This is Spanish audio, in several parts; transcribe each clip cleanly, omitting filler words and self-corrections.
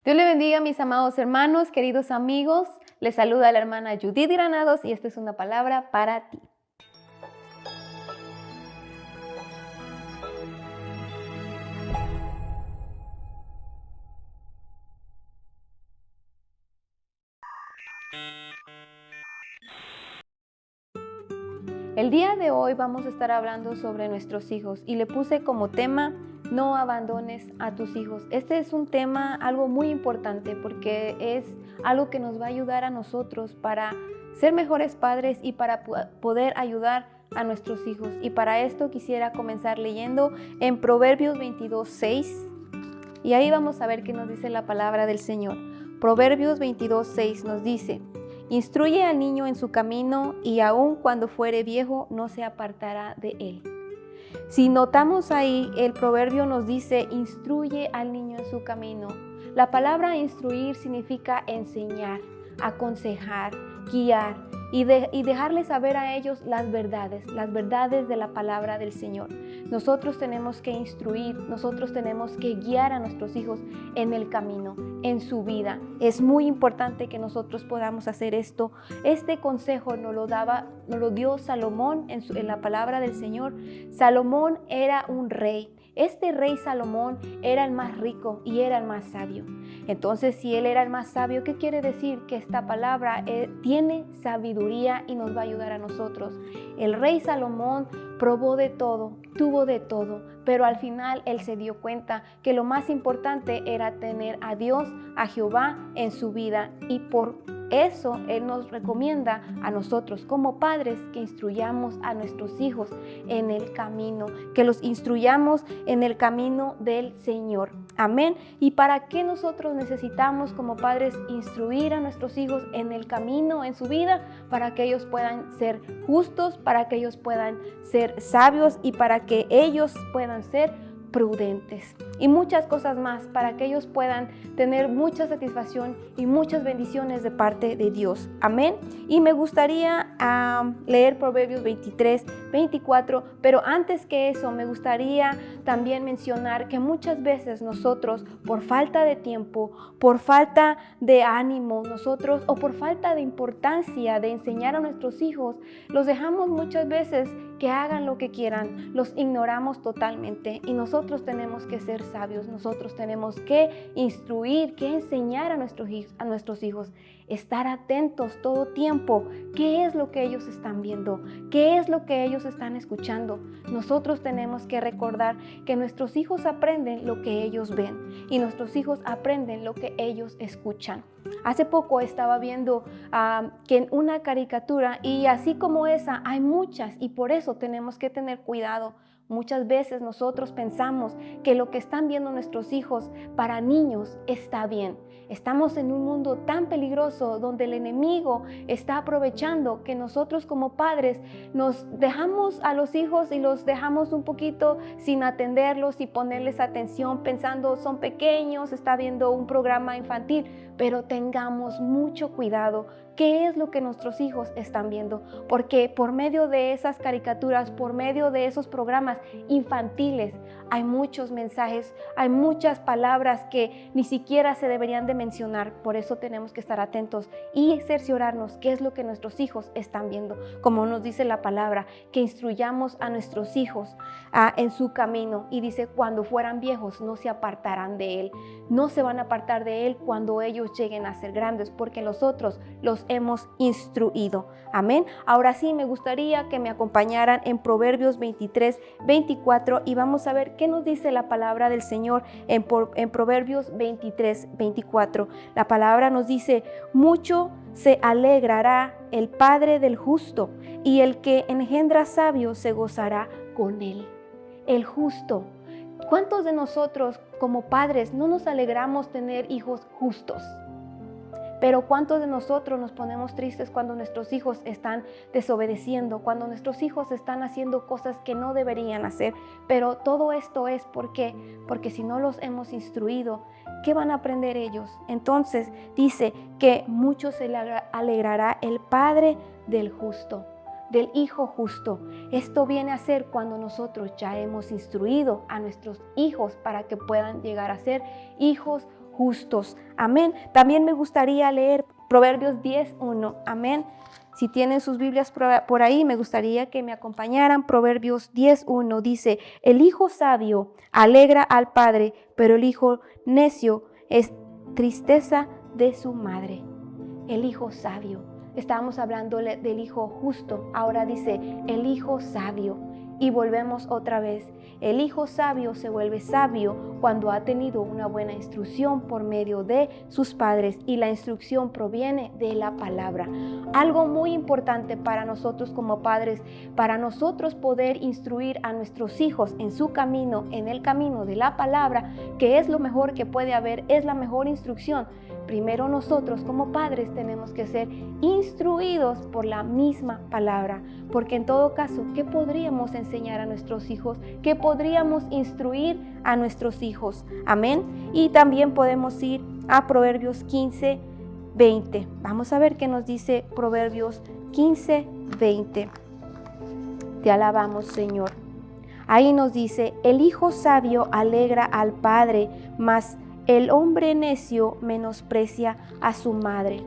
Dios le bendiga, mis amados hermanos, queridos amigos. Les saluda la hermana Judith Granados y esta es una palabra para ti. El día de hoy vamos a estar hablando sobre nuestros hijos y le puse como tema: no abandones a tus hijos. Este es un tema algo muy importante porque es algo que nos va a ayudar a nosotros para ser mejores padres y para poder ayudar a nuestros hijos. Y para esto quisiera comenzar leyendo en Proverbios 22:6 y ahí vamos a ver qué nos dice la palabra del Señor. Proverbios 22:6 nos dice: instruye al niño en su camino y aun cuando fuere viejo no se apartará de él. Si notamos ahí, el proverbio nos dice: instruye al niño en su camino. La palabra instruir significa enseñar, aconsejar, guiar y dejarles saber a ellos las verdades de la palabra del Señor. Nosotros tenemos que instruir, nosotros tenemos que guiar a nuestros hijos en el camino, en su vida. Es muy importante que nosotros podamos hacer esto. Este consejo nos lo dio Salomón en la palabra del Señor. Salomón era un rey. Este rey Salomón era el más rico y era el más sabio. Entonces, si él era el más sabio, ¿qué quiere decir? Que esta palabra tiene sabiduría y nos va a ayudar a nosotros. El rey Salomón probó de todo, tuvo de todo, pero al final él se dio cuenta que lo más importante era tener a Dios, a Jehová en su vida, y por eso Él nos recomienda a nosotros como padres que instruyamos a nuestros hijos en el camino, que los instruyamos en el camino del Señor. Amén. ¿Y para qué nosotros necesitamos como padres instruir a nuestros hijos en el camino, en su vida? Para que ellos puedan ser justos, para que ellos puedan ser sabios y para que ellos puedan ser prudentes y muchas cosas más, para que ellos puedan tener mucha satisfacción y muchas bendiciones de parte de Dios. Amén. Y me gustaría leer Proverbios 23-24, pero antes que eso me gustaría también mencionar que muchas veces nosotros, por falta de tiempo, por falta de ánimo, nosotros, o por falta de importancia de enseñar a nuestros hijos, los dejamos muchas veces que hagan lo que quieran, los ignoramos totalmente, y nosotros tenemos que ser sabios, nosotros tenemos que instruir, que enseñar a nuestros hijos, estar atentos todo tiempo. ¿Qué es lo que ellos están viendo? ¿Qué es lo que ellos están escuchando? Nosotros tenemos que recordar que nuestros hijos aprenden lo que ellos ven y nuestros hijos aprenden lo que ellos escuchan. Hace poco estaba viendo que una caricatura, y así como esa hay muchas, y por eso tenemos que tener cuidado. Muchas veces nosotros pensamos que lo que están viendo nuestros hijos para niños está bien. Estamos en un mundo tan peligroso donde el enemigo está aprovechando que nosotros como padres nos dejamos a los hijos y los dejamos un poquito sin atenderlos y ponerles atención pensando son pequeños, está viendo un programa infantil, pero tengamos mucho cuidado. ¿Qué es lo que nuestros hijos están viendo? Porque por medio de esas caricaturas, por medio de esos programas infantiles, hay muchos mensajes, hay muchas palabras que ni siquiera se deberían de mencionar. Por eso tenemos que estar atentos y cerciorarnos qué es lo que nuestros hijos están viendo. Como nos dice la palabra, que instruyamos a nuestros hijos en su camino. Y dice, cuando fueran viejos no se apartarán de él. No se van a apartar de él cuando ellos lleguen a ser grandes, porque nosotros los hemos instruido. Amén. Ahora sí, me gustaría que me acompañaran en Proverbios 23-24 y vamos a ver qué nos dice la palabra del Señor en Proverbios 23-24. La palabra nos dice: mucho se alegrará el padre del justo, y el que engendra sabio se gozará con él. El justo. ¿Cuántos de nosotros como padres no nos alegramos tener hijos justos? Pero ¿cuántos de nosotros nos ponemos tristes cuando nuestros hijos están desobedeciendo, cuando nuestros hijos están haciendo cosas que no deberían hacer? Pero todo esto es porque si no los hemos instruido, ¿qué van a aprender ellos? Entonces dice que mucho se alegrará el padre del justo, del hijo justo. Esto viene a ser cuando nosotros ya hemos instruido a nuestros hijos para que puedan llegar a ser hijos justos. Amén. También me gustaría leer Proverbios 10:1. Amén. Si tienen sus Biblias por ahí, me gustaría que me acompañaran. Proverbios 10:1 dice: el hijo sabio alegra al padre, pero el hijo necio es tristeza de su madre. El hijo sabio. Estábamos hablando del hijo justo. Ahora dice el hijo sabio. Y volvemos otra vez. El hijo sabio se vuelve sabio cuando ha tenido una buena instrucción por medio de sus padres, y la instrucción proviene de la palabra. Algo muy importante para nosotros como padres, para nosotros poder instruir a nuestros hijos en su camino, en el camino de la palabra, que es lo mejor que puede haber, es la mejor instrucción. Primero nosotros como padres tenemos que ser instruidos por la misma palabra, porque en todo caso, ¿qué podríamos enseñar a nuestros hijos? ¿Qué podríamos instruir a nuestros hijos? Amén. Y también podemos ir a Proverbios 15:20. Vamos a ver qué nos dice Proverbios 15:20. Te alabamos, Señor. Ahí nos dice: el hijo sabio alegra al padre, mas el hombre necio menosprecia a su madre.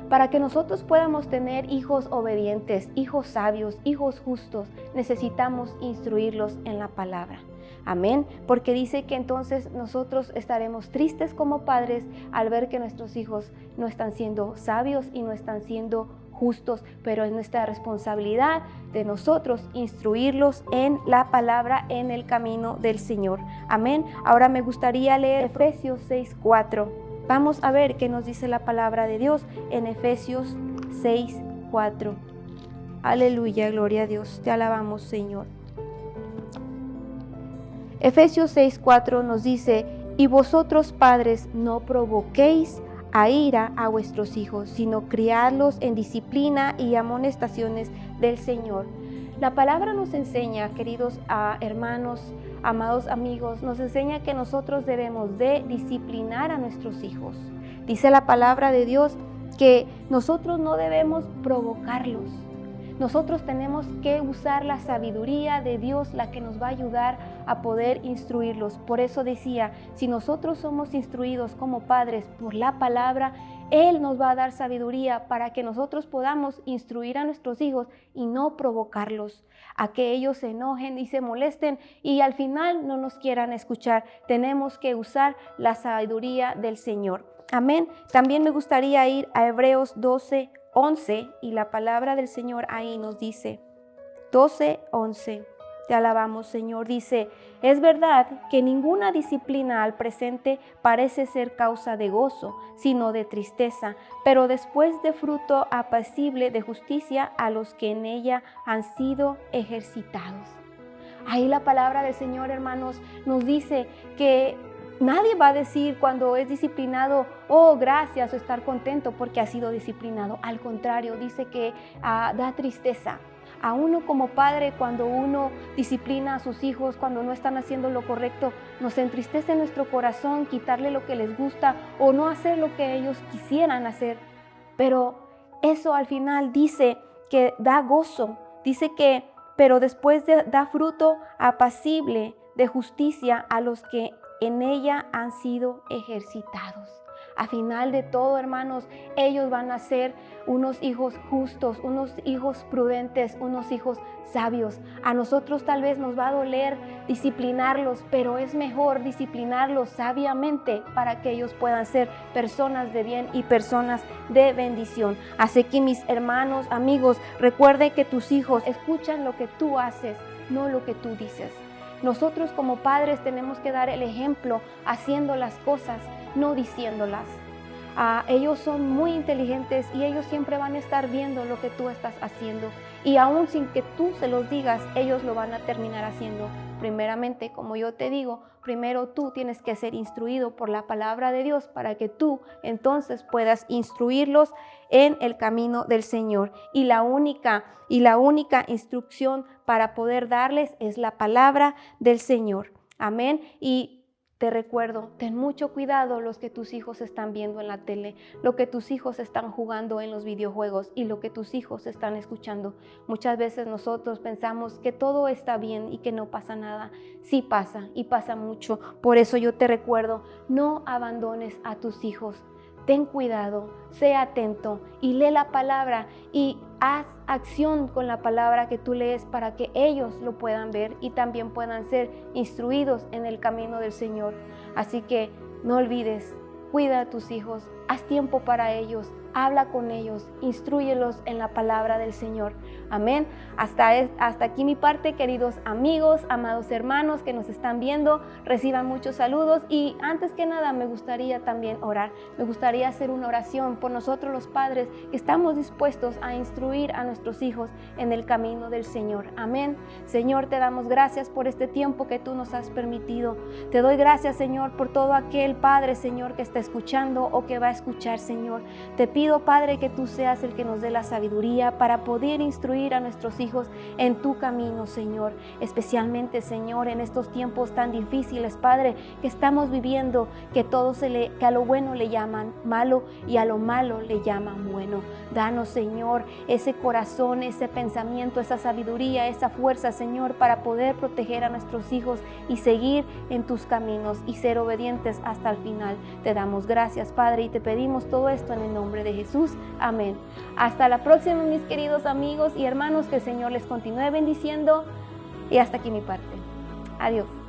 Para que nosotros podamos tener hijos obedientes, hijos sabios, hijos justos, necesitamos instruirlos en la palabra. Amén. Porque dice que entonces nosotros estaremos tristes como padres al ver que nuestros hijos no están siendo sabios y no están siendo justos, pero es nuestra responsabilidad de nosotros instruirlos en la palabra, en el camino del Señor. Amén. Ahora me gustaría leer Efesios 6:4. Vamos a ver qué nos dice la palabra de Dios en Efesios 6:4. Aleluya, gloria a Dios. Te alabamos, Señor. Efesios 6:4 nos dice: y vosotros, padres, no provoquéis a ira a vuestros hijos, sino criadlos en disciplina y amonestaciones del Señor. La palabra nos enseña, queridos hermanos, amados amigos, nos enseña que nosotros debemos de disciplinar a nuestros hijos. Dice la palabra de Dios que nosotros no debemos provocarlos. Nosotros tenemos que usar la sabiduría de Dios, la que nos va a ayudar a poder instruirlos. Por eso decía, si nosotros somos instruidos como padres por la palabra, Él nos va a dar sabiduría para que nosotros podamos instruir a nuestros hijos y no provocarlos a que ellos se enojen y se molesten y al final no nos quieran escuchar. Tenemos que usar la sabiduría del Señor. Amén. También me gustaría ir a Hebreos 12:11 y la palabra del Señor ahí nos dice, 12:11. Te alabamos, Señor. Dice: es verdad que ninguna disciplina al presente parece ser causa de gozo, sino de tristeza, pero después de fruto apacible de justicia a los que en ella han sido ejercitados. Ahí la palabra del Señor, hermanos, nos dice que nadie va a decir cuando es disciplinado, oh, gracias, o estar contento porque ha sido disciplinado. Al contrario, dice que da tristeza. A uno como padre, cuando uno disciplina a sus hijos, cuando no están haciendo lo correcto, nos entristece nuestro corazón quitarle lo que les gusta o no hacer lo que ellos quisieran hacer. Pero eso al final dice que da gozo, dice que, pero después da fruto apacible de justicia a los que en ella han sido ejercitados. A final de todo, hermanos, ellos van a ser unos hijos justos, unos hijos prudentes, unos hijos sabios. A nosotros tal vez nos va a doler disciplinarlos, pero es mejor disciplinarlos sabiamente para que ellos puedan ser personas de bien y personas de bendición. Así que, mis hermanos, amigos, recuerden que tus hijos escuchan lo que tú haces, no lo que tú dices. Nosotros como padres tenemos que dar el ejemplo haciendo las cosas, no diciéndolas. Ellos son muy inteligentes y ellos siempre van a estar viendo lo que tú estás haciendo. Y aún sin que tú se los digas, ellos lo van a terminar haciendo. Primeramente, como yo te digo, primero tú tienes que ser instruido por la palabra de Dios para que tú entonces puedas instruirlos en el camino del Señor. Y la única instrucción para poder darles es la palabra del Señor. Amén. Y Te recuerdo, ten mucho cuidado los que tus hijos están viendo en la tele, lo que tus hijos están jugando en los videojuegos y lo que tus hijos están escuchando. Muchas veces nosotros pensamos que todo está bien y que no pasa nada. Sí pasa y pasa mucho. Por eso yo te recuerdo, no abandones a tus hijos. Ten cuidado, sé atento y lee la palabra y haz acción con la palabra que tú lees para que ellos lo puedan ver y también puedan ser instruidos en el camino del Señor. Así que no olvides, cuida a tus hijos, haz tiempo para ellos, habla con ellos, instrúyelos en la palabra del Señor. Amén. Hasta aquí mi parte, queridos amigos, amados hermanos que nos están viendo, reciban muchos saludos y antes que nada me gustaría también orar. Me gustaría hacer una oración por nosotros los padres que estamos dispuestos a instruir a nuestros hijos en el camino del Señor. Amén. Señor, te damos gracias por este tiempo que tú nos has permitido. Te doy gracias, Señor, por todo aquel padre, Señor, que está escuchando o que va a escuchar, Señor. Te pido, Padre, que tú seas el que nos dé la sabiduría para poder instruir a nuestros hijos en tu camino, Señor. Especialmente, Señor, en estos tiempos tan difíciles, Padre, que estamos viviendo, que a lo bueno le llaman malo y a lo malo le llaman bueno. Danos, Señor, ese corazón, ese pensamiento, esa sabiduría, esa fuerza, Señor, para poder proteger a nuestros hijos y seguir en tus caminos y ser obedientes hasta el final. Te damos gracias, Padre, y te pedimos todo esto en el nombre de Jesús. Amén. Hasta la próxima, mis queridos amigos y hermanos, que el Señor les continúe bendiciendo y hasta aquí mi parte. Adiós.